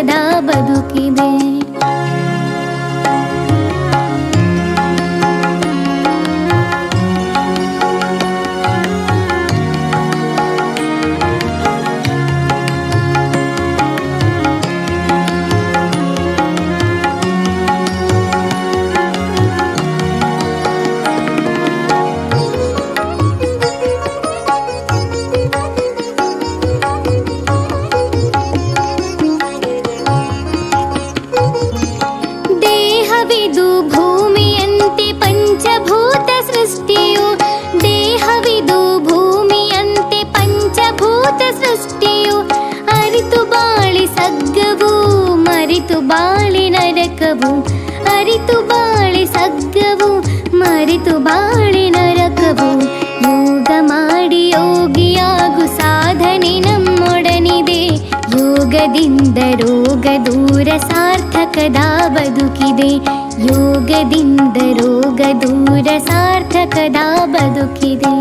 ಸಾರ್ಥಕದ ಬದುಕಿದೆ. ದೇಹವಿದು ಭೂಮಿಯಂತೆ ಪಂಚಭೂತ ಸೃಷ್ಟಿಯು, ದೇಹವಿದು ಭೂಮಿಯಂತೆ ಪಂಚಭೂತ ಸೃಷ್ಟಿಯು, ಅರಿತು ಬಾಳಿ ಸಗ್ಗವು ಮರಿತು ಬಾಳಿ ನರಕವು, ಅರಿತು ಬಾಳಿ ಸಗ್ಗವು ಮರಿತು ಬಾಳಿ ನರಕವು. ಯೋಗ ಮಾಡಿ ಯೋಗಿಯಾಗು ಸಾಧನೆ ನಮ್ಮೊಡನಿದೆ, ಯೋಗದಿಂದ ರೋಗ ದೂರ ಸಾರ್ಥಕದ ಬದುಕಿದೆ, ಯೋಗದಿಂದ ರೋಗ ದೂರ ಸಾರ್ಥಕದ ಬದುಕಿದೆ.